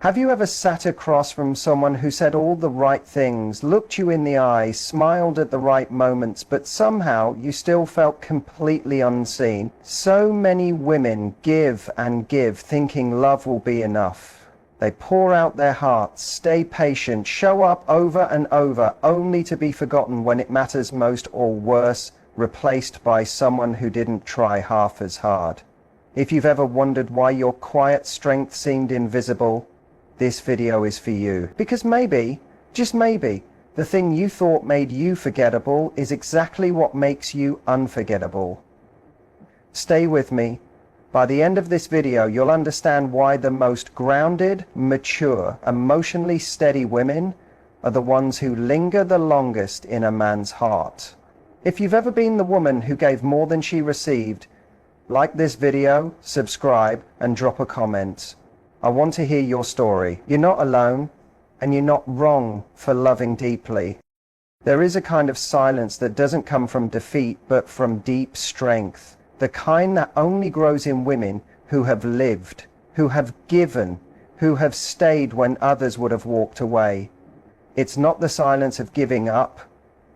Have you ever sat across from someone who said all the right things, looked you in the eye, smiled at the right moments, but somehow you still felt completely unseen? So many women give and give, thinking love will be enough. They pour out their hearts, stay patient, show up over and over, only to be forgotten when it matters most, or worse, replaced by someone who didn't try half as hard. If you've ever wondered why your quiet strength seemed invisible, this video is for you. Because maybe, just maybe, the thing you thought made you forgettable is exactly what makes you unforgettable. Stay with me. By the end of this video, you'll understand why the most grounded, mature, emotionally steady women are the ones who linger the longest in a man's heart. If you've ever been the woman who gave more than she received, like this video, subscribe, and drop a comment. I want to hear your story. You're not alone, and you're not wrong for loving deeply. There is a kind of silence that doesn't come from defeat, but from deep strength. The kind that only grows in women who have lived, who have given, who have stayed when others would have walked away. It's not the silence of giving up.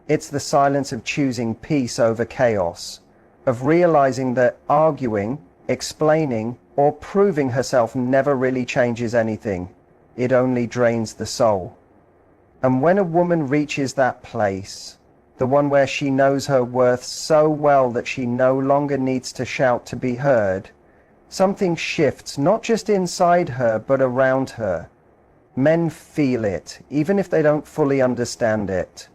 It's the silence of choosing peace over chaos, of realizing that arguing, explaining, or proving herself never really changes anything. It only drains the soul. And when a woman reaches that place, the one where she knows her worth so well that she no longer needs to shout to be heard, something shifts, not just inside her, but around her. Men feel it, even if they don't fully understand it.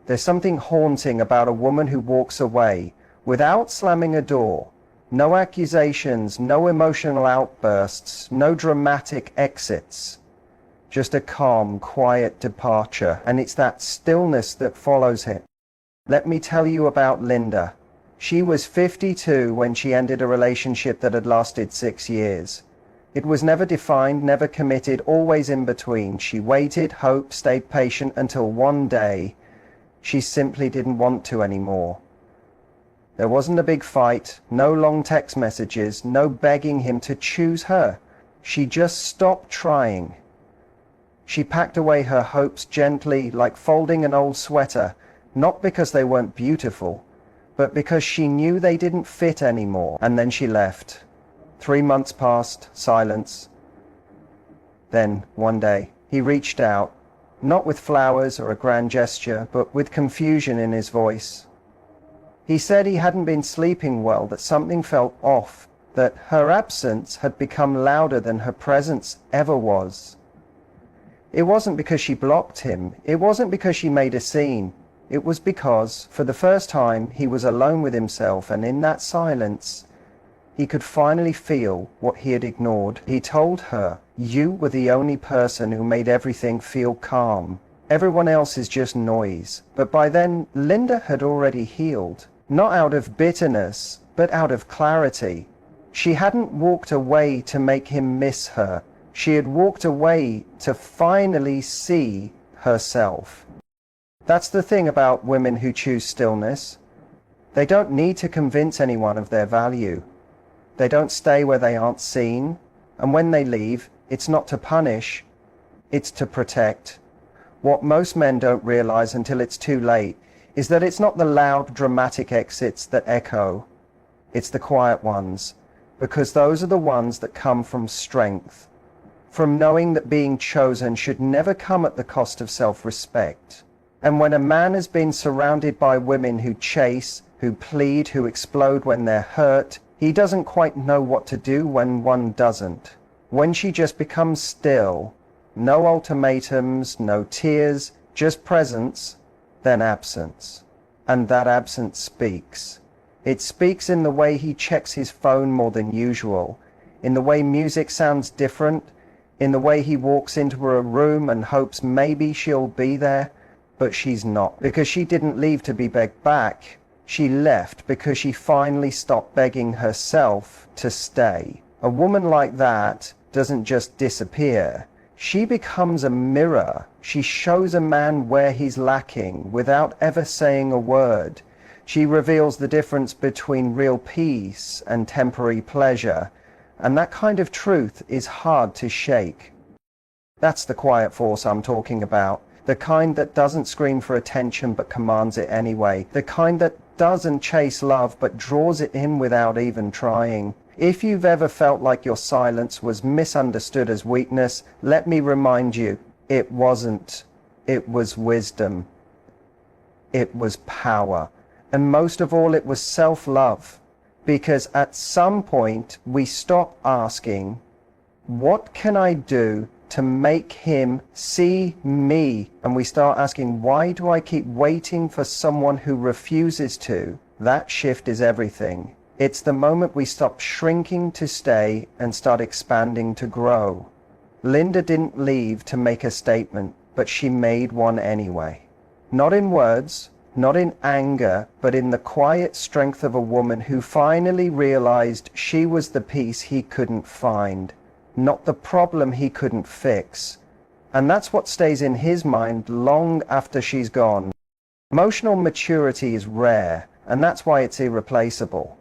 There's something haunting about a woman who walks away without slamming a door. No accusations, no emotional outbursts, no dramatic exits. Just a calm, quiet departure, and it's that stillness that follows it. Let me tell you about Linda. She was 52 when she ended a relationship that had lasted 6 years. It was never defined, never committed, always in between. She waited, hoped, stayed patient until one day she simply didn't want to anymore. There wasn't a big fight, no long text messages, no begging him to choose her. She just stopped trying. She packed away her hopes gently, like folding an old sweater, not because they weren't beautiful, but because she knew they didn't fit anymore. And then she left. 3 months passed, silence. Then, one day, he reached out, not with flowers or a grand gesture, but with confusion in his voice. He said he hadn't been sleeping well, that something felt off, that her absence had become louder than her presence ever was. It wasn't because she blocked him. It wasn't because she made a scene. It was because, for the first time, he was alone with himself, and in that silence, he could finally feel what he had ignored. He told her, "You were the only person who made everything feel calm. Everyone else is just noise." But by then, Linda had already healed. Not out of bitterness, but out of clarity. She hadn't walked away to make him miss her. She had walked away to finally see herself. That's the thing about women who choose stillness. They don't need to convince anyone of their value. They don't stay where they aren't seen. And when they leave, it's not to punish, it's to protect. What most men don't realize until it's too late is that it's not the loud, dramatic exits that echo. It's the quiet ones, because those are the ones that come from strength, from knowing that being chosen should never come at the cost of self-respect. And when a man has been surrounded by women who chase, who plead, who explode when they're hurt, he doesn't quite know what to do when one doesn't. When she just becomes still, no ultimatums, no tears, just presence, then absence. And that absence speaks. It speaks in the way he checks his phone more than usual, in the way music sounds different, in the way he walks into a room and hopes maybe she'll be there, but she's not. Because she didn't leave to be begged back. She left because she finally stopped begging herself to stay. A woman like that doesn't just disappear. She becomes a mirror. She shows a man where he's lacking without ever saying a word. She reveals the difference between real peace and temporary pleasure, And that kind of truth is hard to shake. That's the quiet force I'm talking about. The kind that doesn't scream for attention but commands it anyway. The kind that doesn't chase love but draws it in without even trying. If you've ever felt like your silence was misunderstood as weakness, let me remind you, it wasn't. It was wisdom. It was power. And most of all, it was self-love. Because at some point, we stop asking, what can I do to make him see me? And we start asking, why do I keep waiting for someone who refuses to? That shift is everything. It's the moment we stop shrinking to stay and start expanding to grow. Linda didn't leave to make a statement, but she made one anyway. Not in words, not in anger, but in the quiet strength of a woman who finally realized she was the peace he couldn't find, not the problem he couldn't fix. And that's what stays in his mind long after she's gone. Emotional maturity is rare, and that's why it's irreplaceable.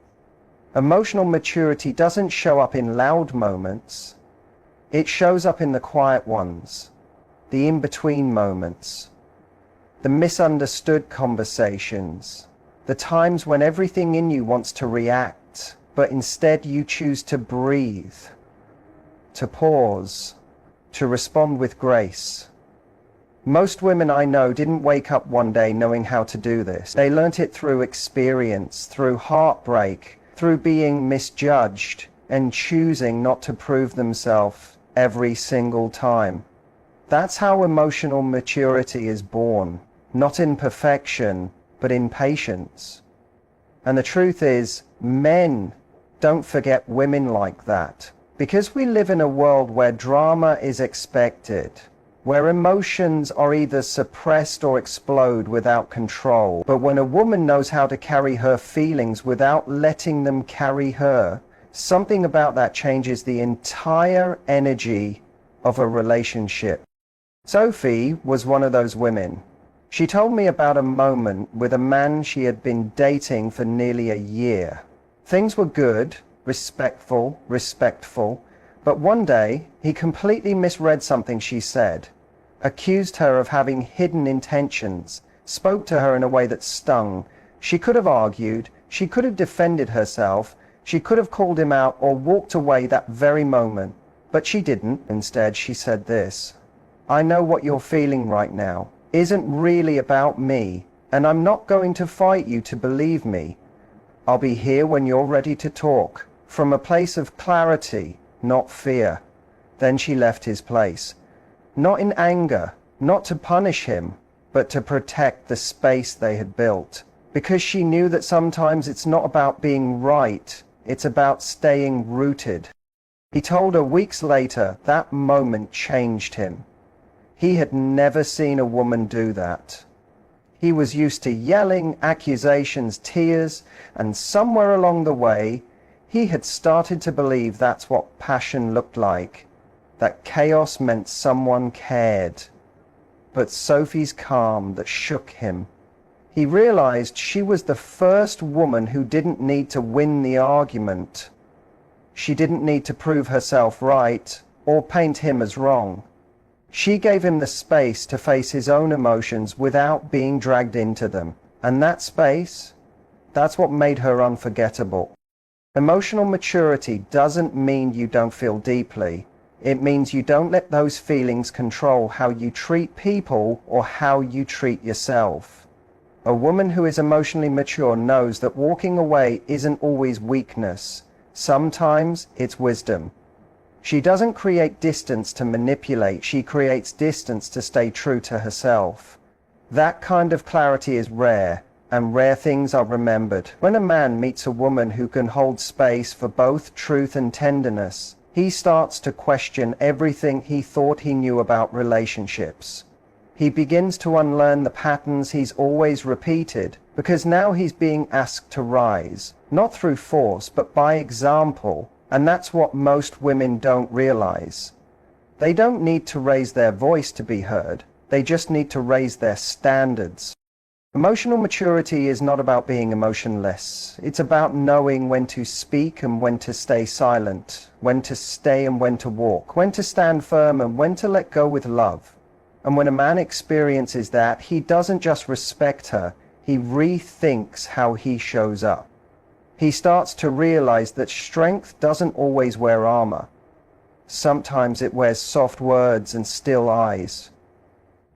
Emotional maturity doesn't show up in loud moments. It shows up in the quiet ones, the in-between moments, the misunderstood conversations, the times when everything in you wants to react, but instead you choose to breathe, to pause, to respond with grace. Most women I know didn't wake up one day knowing how to do this. They learnt it through experience, through heartbreak, through being misjudged and choosing not to prove themselves every single time. That's how emotional maturity is born, not in perfection, but in patience. And the truth is, men don't forget women like that. Because we live in a world where drama is expected, where emotions are either suppressed or explode without control. But when a woman knows how to carry her feelings without letting them carry her, something about that changes the entire energy of a relationship. Sophie was one of those women. She told me about a moment with a man she had been dating for nearly a year. Things were good, respectful, but one day he completely misread something she said, accused her of having hidden intentions, spoke to her in a way that stung. She could have argued, she could have defended herself, she could have called him out or walked away that very moment, but she didn't. Instead, she said this: I know what you're feeling right now isn't really about me, and I'm not going to fight you to believe me. I'll be here when you're ready to talk, from a place of clarity, not fear. Then she left his place, not in anger, not to punish him, but to protect the space they had built. Because she knew that sometimes it's not about being right, it's about staying rooted. He told her weeks later that moment changed him. He had never seen a woman do that. He was used to yelling, accusations, tears, and somewhere along the way, he had started to believe that's what passion looked like, that chaos meant someone cared. But Sophie's calm that shook him. He realized she was the first woman who didn't need to win the argument. She didn't need to prove herself right or paint him as wrong. She gave him the space to face his own emotions without being dragged into them. And that space, that's what made her unforgettable. Emotional maturity doesn't mean you don't feel deeply. It means you don't let those feelings control how you treat people or how you treat yourself. A woman who is emotionally mature knows that walking away isn't always weakness. Sometimes it's wisdom. She doesn't create distance to manipulate, she creates distance to stay true to herself. That kind of clarity is rare, and rare things are remembered. When a man meets a woman who can hold space for both truth and tenderness, he starts to question everything he thought he knew about relationships. He begins to unlearn the patterns he's always repeated, because now he's being asked to rise, not through force, but by example. And that's what most women don't realize. They don't need to raise their voice to be heard. They just need to raise their standards. Emotional maturity is not about being emotionless. It's about knowing when to speak and when to stay silent, when to stay and when to walk, when to stand firm and when to let go with love. And when a man experiences that, he doesn't just respect her, he rethinks how he shows up. He starts to realize that strength doesn't always wear armor. Sometimes it wears soft words and still eyes.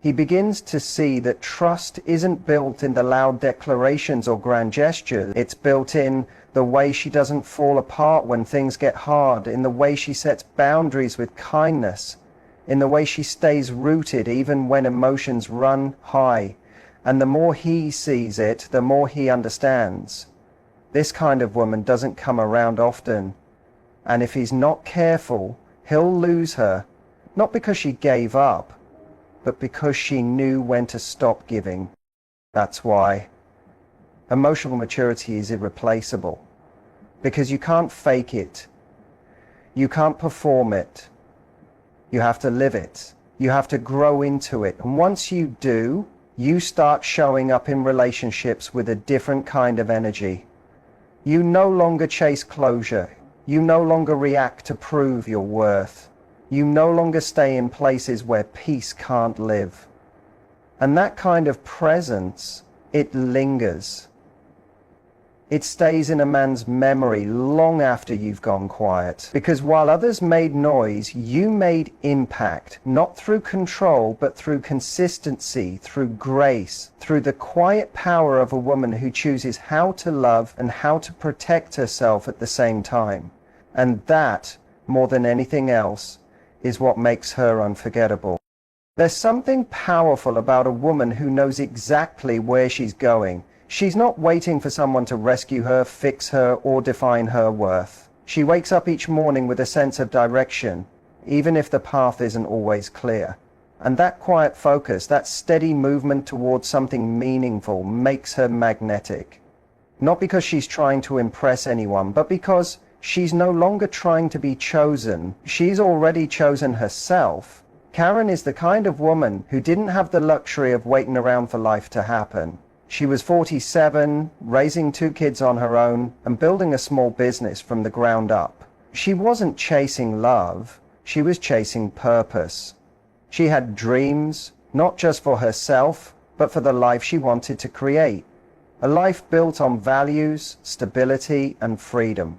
He begins to see that trust isn't built in the loud declarations or grand gestures. It's built in the way she doesn't fall apart when things get hard, in the way she sets boundaries with kindness, in the way she stays rooted even when emotions run high. And the more he sees it, the more he understands. This kind of woman doesn't come around often. And if he's not careful, he'll lose her, not because she gave up, but because she knew when to stop giving. That's why. Emotional maturity is irreplaceable, because you can't fake it. You can't perform it. You have to live it. You have to grow into it. And once you do, you start showing up in relationships with a different kind of energy. You no longer chase closure. You no longer react to prove your worth. You no longer stay in places where peace can't live. And that kind of presence, it lingers. It stays in a man's memory long after you've gone quiet. Because while others made noise, you made impact, not through control, but through consistency, through grace, through the quiet power of a woman who chooses how to love and how to protect herself at the same time. And that, more than anything else, is what makes her unforgettable. There's something powerful about a woman who knows exactly where she's going. She's not waiting for someone to rescue her, fix her, or define her worth. She wakes up each morning with a sense of direction, even if the path isn't always clear. And that quiet focus, that steady movement towards something meaningful, makes her magnetic. Not because she's trying to impress anyone, but because she's no longer trying to be chosen. She's already chosen herself. Karen is the kind of woman who didn't have the luxury of waiting around for life to happen. She was 47, raising 2 kids on her own, and building a small business from the ground up. She wasn't chasing love, she was chasing purpose. She had dreams, not just for herself, but for the life she wanted to create. A life built on values, stability, and freedom.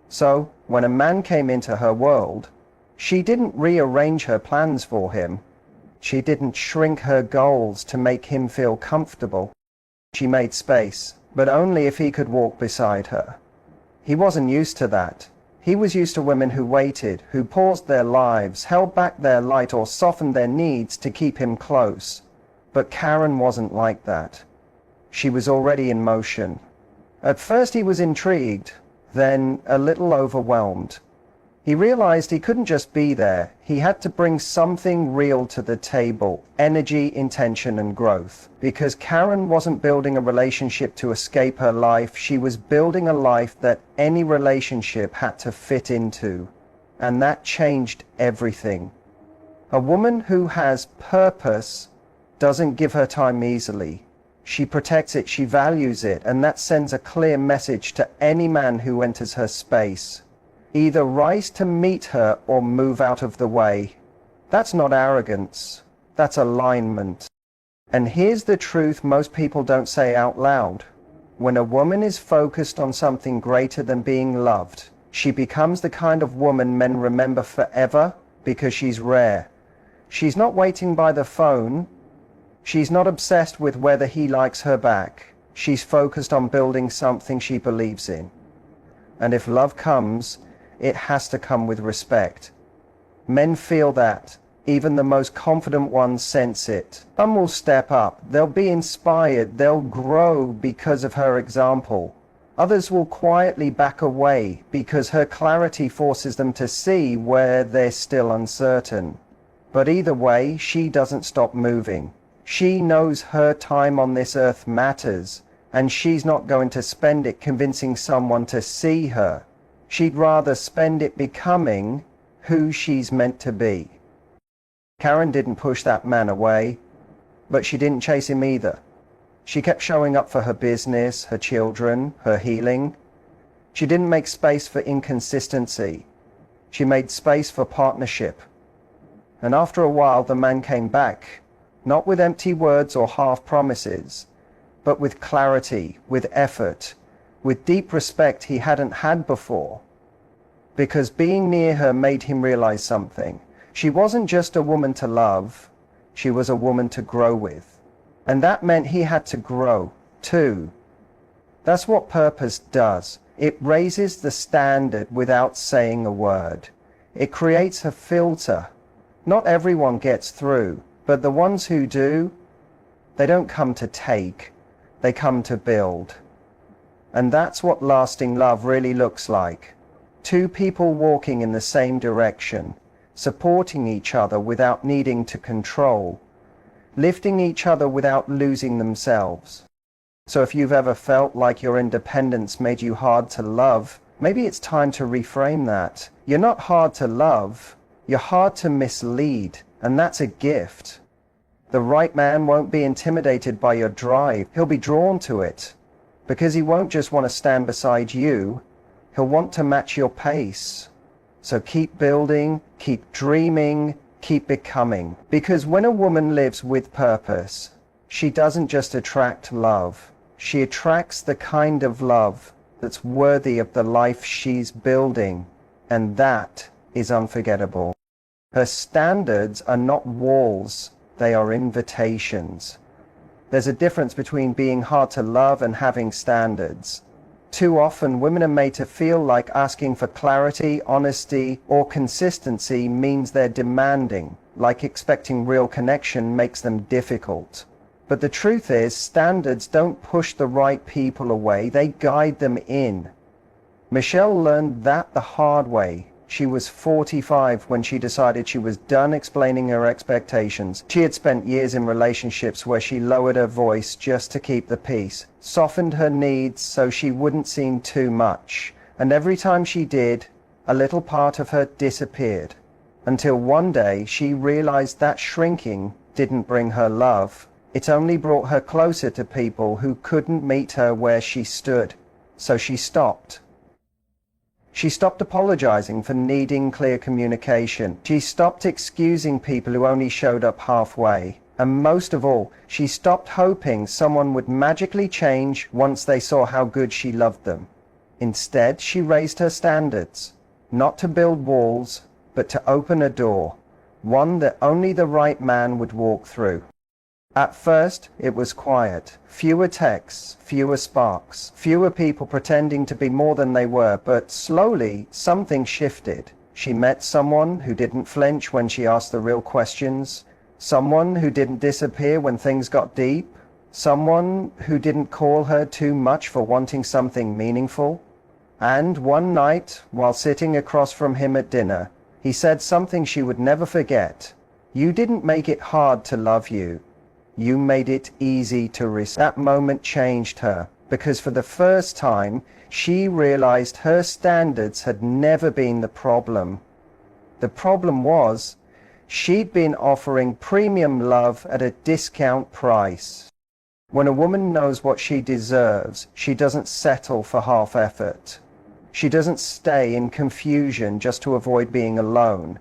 So, when a man came into her world, she didn't rearrange her plans for him. She didn't shrink her goals to make him feel comfortable. She made space, but only if he could walk beside her. He wasn't used to that. He was used to women who waited, who paused their lives, held back their light, or softened their needs to keep him close. But Karen wasn't like that. She was already in motion. At first he was intrigued, then a little overwhelmed. He realized he couldn't just be there. He had to bring something real to the table: energy, intention, and growth. Because Karen wasn't building a relationship to escape her life. She was building a life that any relationship had to fit into. And that changed everything. A woman who has purpose doesn't give her time easily. She protects it, she values it, and that sends a clear message to any man who enters her space. Either rise to meet her or move out of the way. That's not arrogance, that's alignment. And here's the truth most people don't say out loud. When a woman is focused on something greater than being loved, she becomes the kind of woman men remember forever because she's rare. She's not waiting by the phone. She's not obsessed with whether he likes her back. She's focused on building something she believes in. And if love comes, it has to come with respect. Men feel that. Even the most confident ones sense it. Some will step up. They'll be inspired. They'll grow because of her example. Others will quietly back away because her clarity forces them to see where they're still uncertain. But either way, she doesn't stop moving. She knows her time on this earth matters, and she's not going to spend it convincing someone to see her. She'd rather spend it becoming who she's meant to be. Karen didn't push that man away, but she didn't chase him either. She kept showing up for her business, her children, her healing. She didn't make space for inconsistency. She made space for partnership. And after a while, the man came back, not with empty words or half promises, but with clarity, with effort, with deep respect he hadn't had before. Because being near her made him realize something. She wasn't just a woman to love, she was a woman to grow with. And that meant he had to grow, too. That's what purpose does. It raises the standard without saying a word. It creates a filter. Not everyone gets through, but the ones who do, they don't come to take, they come to build. And that's what lasting love really looks like. Two people walking in the same direction, supporting each other without needing to control, lifting each other without losing themselves. So if you've ever felt like your independence made you hard to love, maybe it's time to reframe that. You're not hard to love, you're hard to mislead, and that's a gift. The right man won't be intimidated by your drive, he'll be drawn to it, because he won't just want to stand beside you, he'll want to match your pace. So keep building, keep dreaming, keep becoming. Because when a woman lives with purpose, she doesn't just attract love, she attracts the kind of love that's worthy of the life she's building, and that is unforgettable. Her standards are not walls, they are invitations. There's a difference between being hard to love and having standards. Too often, women are made to feel like asking for clarity, honesty, or consistency means they're demanding, like expecting real connection makes them difficult. But the truth is, standards don't push the right people away, they guide them in. Michelle learned that the hard way. She was 45 when she decided she was done explaining her expectations. She had spent years in relationships where she lowered her voice just to keep the peace, softened her needs so she wouldn't seem too much, and every time she did, a little part of her disappeared. Until one day she realized that shrinking didn't bring her love. It only brought her closer to people who couldn't meet her where she stood. So she stopped. She stopped apologizing for needing clear communication. She stopped excusing people who only showed up halfway. And most of all, she stopped hoping someone would magically change once they saw how good she loved them. Instead, she raised her standards, not to build walls, but to open a door, one that only the right man would walk through. At first, it was quiet. Fewer texts, fewer sparks, fewer people pretending to be more than they were, but slowly, something shifted. She met someone who didn't flinch when she asked the real questions, someone who didn't disappear when things got deep, someone who didn't call her too much for wanting something meaningful. And one night, while sitting across from him at dinner, he said something she would never forget. "You didn't make it hard to love you. You made it easy to receive." That moment changed her, because for the first time, she realized her standards had never been the problem. The problem was, she'd been offering premium love at a discount price. When a woman knows what she deserves, she doesn't settle for half effort. She doesn't stay in confusion just to avoid being alone.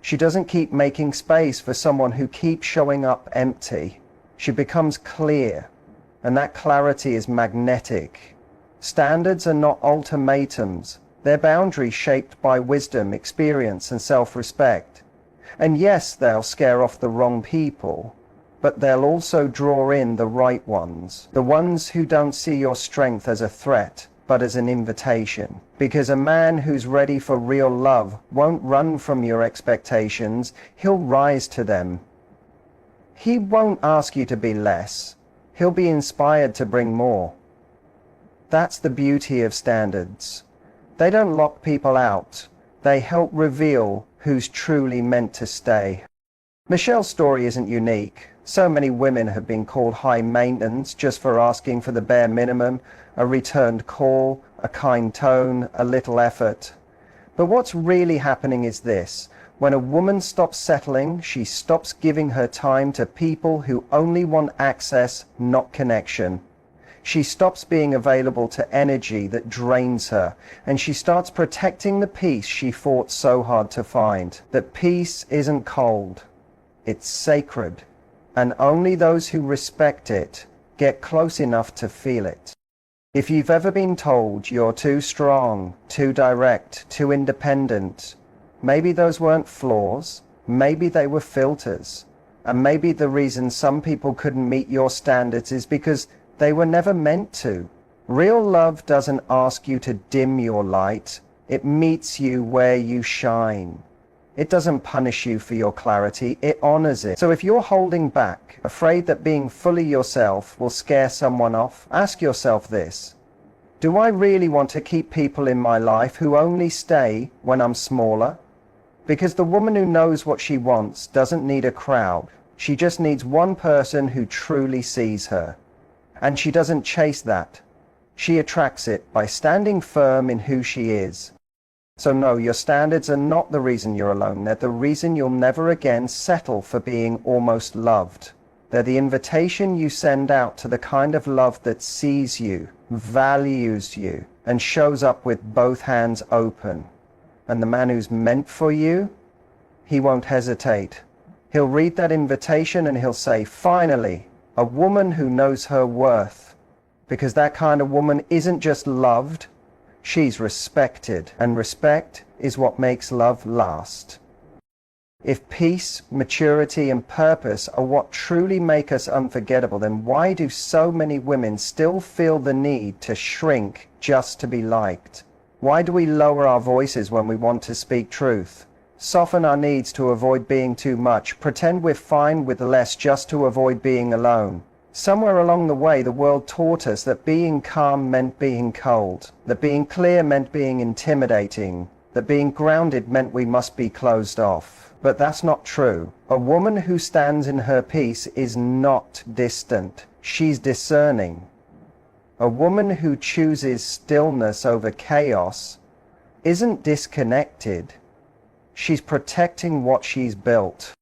She doesn't keep making space for someone who keeps showing up empty. She becomes clear, and that clarity is magnetic. Standards are not ultimatums. They're boundaries shaped by wisdom, experience, and self-respect. And yes, they'll scare off the wrong people, but they'll also draw in the right ones, the ones who don't see your strength as a threat, but as an invitation. Because a man who's ready for real love won't run from your expectations, he'll rise to them. He won't ask you to be less. He'll be inspired to bring more. That's the beauty of standards. They don't lock people out. They help reveal who's truly meant to stay. Michelle's story isn't unique. So many women have been called high maintenance just for asking for the bare minimum, a returned call, a kind tone, a little effort. But what's really happening is this. When a woman stops settling, she stops giving her time to people who only want access, not connection. She stops being available to energy that drains her, and she starts protecting the peace she fought so hard to find. That peace isn't cold, it's sacred, and only those who respect it get close enough to feel it. If you've ever been told you're too strong, too direct, too independent, maybe those weren't flaws, maybe they were filters. And maybe the reason some people couldn't meet your standards is because they were never meant to. Real love doesn't ask you to dim your light. It meets you where you shine. It doesn't punish you for your clarity, it honors it. So if you're holding back, afraid that being fully yourself will scare someone off, ask yourself this: do I really want to keep people in my life who only stay when I'm smaller? Because the woman who knows what she wants doesn't need a crowd. She just needs one person who truly sees her. And she doesn't chase that. She attracts it by standing firm in who she is. So no, your standards are not the reason you're alone. They're the reason you'll never again settle for being almost loved. They're the invitation you send out to the kind of love that sees you, values you, and shows up with both hands open. And the man who's meant for you, he won't hesitate. He'll read that invitation and he'll say, finally, a woman who knows her worth. Because that kind of woman isn't just loved, she's respected, and respect is what makes love last. If peace, maturity, and purpose are what truly make us unforgettable, then why do so many women still feel the need to shrink just to be liked? Why do we lower our voices when we want to speak truth? Soften our needs to avoid being too much, pretend we're fine with less just to avoid being alone? Somewhere along the way, the world taught us that being calm meant being cold, that being clear meant being intimidating, that being grounded meant we must be closed off. But that's not true. A woman who stands in her peace is not distant. She's discerning. A woman who chooses stillness over chaos isn't disconnected. She's protecting what she's built.